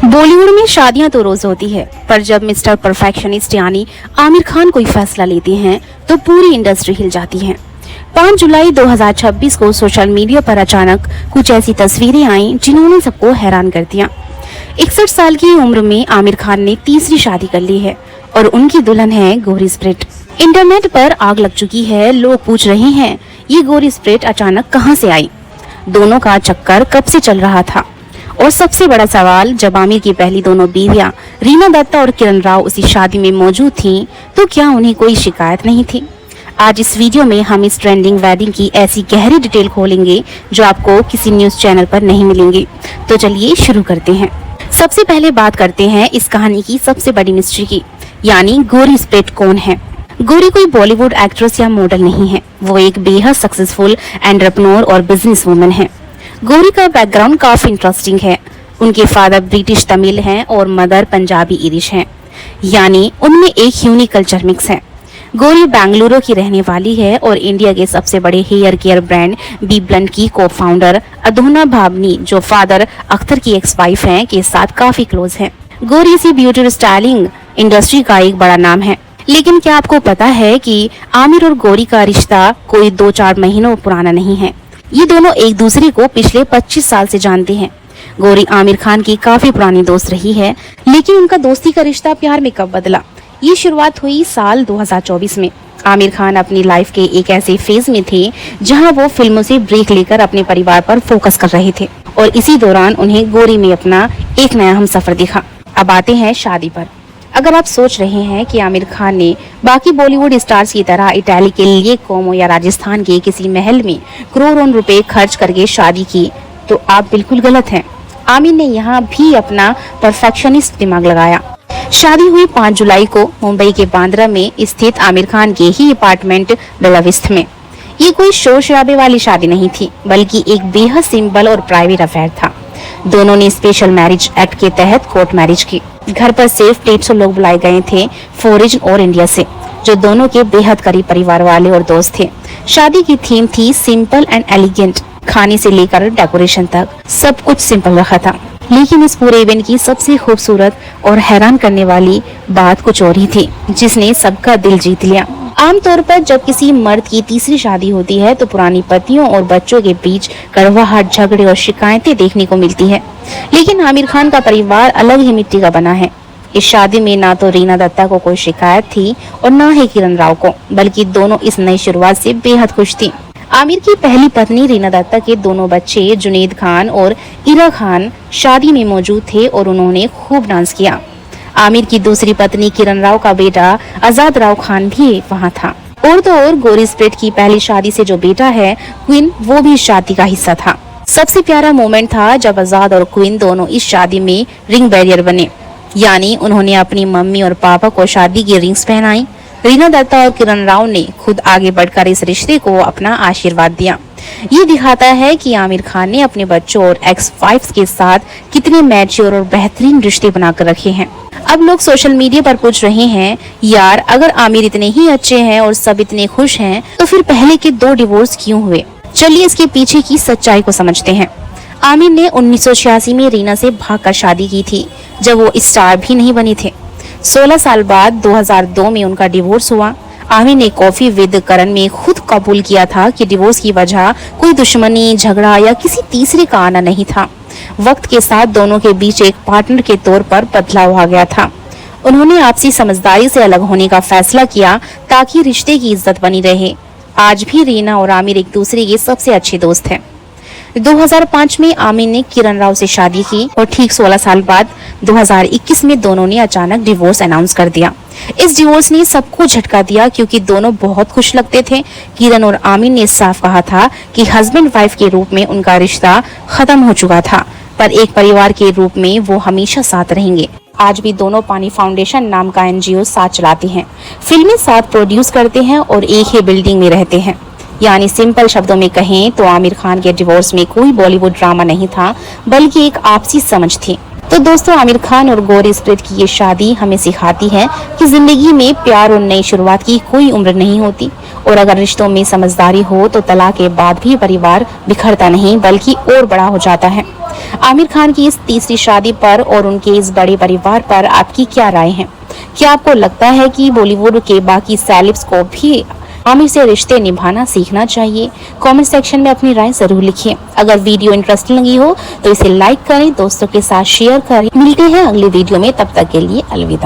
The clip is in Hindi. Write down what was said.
बॉलीवुड में शादियां तो रोज होती है, पर जब मिस्टर परफेक्शनिस्ट यानी आमिर खान कोई फैसला लेते हैं तो पूरी इंडस्ट्री हिल जाती है। 5 जुलाई 2026 को सोशल मीडिया पर अचानक कुछ ऐसी तस्वीरें आईं जिन्होंने सबको हैरान कर दिया। 61 साल की उम्र में आमिर खान ने तीसरी शादी कर ली है और उनकी दुल्हन है गौरी स्प्रिट। इंटरनेट पर आग लग चुकी है। लोग पूछ रहे हैं, ये गौरी स्प्रिट अचानक कहां से आई? दोनों का चक्कर कब से चल रहा था? और सबसे बड़ा सवाल, जब आमिर की पहली दोनों बीवियां रीना दत्ता और किरण राव उसी शादी में मौजूद थीं, तो क्या उन्हें कोई शिकायत नहीं थी? आज इस वीडियो में हम इस ट्रेंडिंग वेडिंग की ऐसी गहरी डिटेल खोलेंगे जो आपको किसी न्यूज चैनल पर नहीं मिलेंगी। तो चलिए शुरू करते हैं। सबसे पहले बात करते हैं इस कहानी की सबसे बड़ी मिस्ट्री की, यानी गौरी स्प्रिट कौन है। गौरी कोई बॉलीवुड एक्ट्रेस या मॉडल नहीं है, वो एक बेहद सक्सेसफुल एंटरप्रेन्योर और बिजनेस वुमन है। गौरी का बैकग्राउंड काफी इंटरेस्टिंग है। उनके फादर ब्रिटिश तमिल हैं और मदर पंजाबी इरिश हैं, यानी उनमें एक यूनिक कल्चर मिक्स है। गौरी बेंगलुरु की रहने वाली है और इंडिया के सबसे बड़े hair care brand B Blunt की को फाउंडर अधुना भावनी, जो फादर अख्तर की एक्स वाइफ हैं, के साथ काफी क्लोज है। गौरी इसी ब्यूटी और स्टाइलिंग इंडस्ट्री का एक बड़ा नाम है। लेकिन क्या आपको पता है कि आमिर और गौरी का रिश्ता कोई 2-4 महीनों पुराना नहीं है। ये दोनों एक दूसरे को पिछले 25 साल से जानते हैं। गौरी आमिर खान की काफी पुरानी दोस्त रही है, लेकिन उनका दोस्ती का रिश्ता प्यार में कब बदला? ये शुरुआत हुई साल 2024 में। आमिर खान अपनी लाइफ के एक ऐसे फेज में थे जहां वो फिल्मों से ब्रेक लेकर अपने परिवार पर फोकस कर रहे थे, और इसी दौरान उन्हें गौरी में अपना एक नया हमसफर दिखा। अब आते हैं शादी पर। अगर आप सोच रहे हैं कि आमिर खान ने बाकी बॉलीवुड स्टार्स की तरह इटाली के लिए कोमो या राजस्थान के किसी महल में करोड़ों रुपए खर्च करके शादी की, तो आप बिल्कुल गलत हैं। आमिर ने यहाँ भी अपना परफेक्शनिस्ट दिमाग लगाया। शादी हुई 5 जुलाई को मुंबई के बांद्रा में स्थित आमिर खान के ही अपार्टमेंट बेला विस्टा में। ये कोई शोर शराबे वाली शादी नहीं थी, बल्कि एक बेहद सिंपल और प्राइवेट अफेयर था। दोनों ने स्पेशल मैरिज एक्ट के तहत कोर्ट मैरिज की। घर पर सिर्फ 150 लोग बुलाए गए थे, फॉरेन और इंडिया से, जो दोनों के बेहद करीब परिवार वाले और दोस्त थे। शादी की थीम थी सिंपल एंड एलिगेंट। खाने से लेकर डेकोरेशन तक सब कुछ सिंपल रखा था। लेकिन इस पूरे इवेंट की सबसे खूबसूरत और हैरान करने वाली बात कुछ और ही थी, जिसने सबका दिल जीत लिया। आमतौर पर जब किसी मर्द की तीसरी शादी होती है तो पुरानी पतियों और बच्चों के बीच कड़वाहट, झगड़े और शिकायतें देखने को मिलती है। लेकिन आमिर खान का परिवार अलग ही मिट्टी का बना है। इस शादी में ना तो रीना दत्ता को कोई शिकायत थी और ना ही किरण राव को, बल्कि दोनों इस नई शुरुआत से बेहद खुश थी। आमिर की पहली पत्नी रीना दत्ता के दोनों बच्चे जुनैद खान और इरा खान शादी में मौजूद थे और उन्होंने खूब डांस किया। आमिर की दूसरी पत्नी किरण राव का बेटा आजाद राव खान भी वहां था। और तो और गौरी स्प्रिट की पहली शादी से जो बेटा है क्वीन, वो भी शादी का हिस्सा था। सबसे प्यारा मोमेंट था जब आजाद और क्वीन दोनों इस शादी में रिंग बैरियर बने, यानी उन्होंने अपनी मम्मी और पापा को शादी की रिंग्स पहनाई। रीना दत्ता और किरण राव ने खुद आगे बढ़कर इस रिश्ते को अपना आशीर्वाद दिया। ये दिखाता है कि आमिर खान ने अपने बच्चों और एक्स वाइफ्स के साथ कितने मैच्योर और बेहतरीन रिश्ते बनाकर रखे हैं। अब लोग सोशल मीडिया पर पूछ रहे हैं, यार अगर आमिर इतने ही अच्छे हैं और सब इतने खुश हैं, तो फिर पहले के 2 डिवोर्स क्यों हुए? चलिए इसके पीछे की सच्चाई को समझते हैं। आमिर ने 1986 में रीना से भागकर शादी की थी, जब वो स्टार भी नहीं बने थे। 16 साल बाद 2002 में उनका डिवोर्स हुआ। आमिर ने कॉफी विद करण में खुद कबूल किया था कि डिवोर्स की वजह कोई दुश्मनी, झगड़ा या किसी तीसरे का आना नहीं था। वक्त के साथ दोनों के बीच एक पार्टनर के तौर पर बदलाव आ गया था। उन्होंने आपसी समझदारी से अलग होने का फैसला किया ताकि रिश्ते की इज्जत बनी रहे। आज भी रीना और आमिर एक दूसरे के सबसे अच्छे दोस्त हैं। 2005 में आमिर ने किरण राव से शादी की और ठीक 16 साल बाद 2021 में दोनों ने अचानक डिवोर्स अनाउंस कर दिया। इस डिवोर्स ने सबको झटका दिया क्योंकि दोनों बहुत खुश लगते थे। किरण और आमिर ने साफ कहा था कि हस्बैंड वाइफ के रूप में उनका रिश्ता खत्म हो चुका था, पर एक परिवार के रूप में वो हमेशा साथ रहेंगे। आज भी दोनों पानी फाउंडेशन नाम का एनजीओ साथ चलाते हैं, फिल्में साथ प्रोड्यूस करते हैं और एक ही बिल्डिंग में रहते हैं। यानी सिंपल शब्दों में कहें तो आमिर खान के डिवोर्स में कोई बॉलीवुड ड्रामा नहीं था, बल्कि एक आपसी समझ थी। तो दोस्तों, आमिर खान और गौरी स्प्रिट की ये शादी हमें सिखाती है कि जिंदगी में प्यार और नई शुरुआत की कोई उम्र नहीं होती, और अगर रिश्तों में समझदारी हो तो तलाक के बाद भी परिवार बिखरता नहीं बल्कि और बड़ा हो जाता है। आमिर खान की इस तीसरी शादी पर और उनके इस बड़े परिवार पर आपकी क्या राय है? क्या आपको लगता है कि बॉलीवुड के बाकी सेलेब्स को भी आमिर से रिश्ते निभाना सीखना चाहिए? कमेंट सेक्शन में अपनी राय जरूर लिखिए। अगर वीडियो इंटरेस्टिंग लगी हो तो इसे लाइक करें, दोस्तों के साथ शेयर करें। मिलते हैं अगली वीडियो में, तब तक के लिए अलविदा।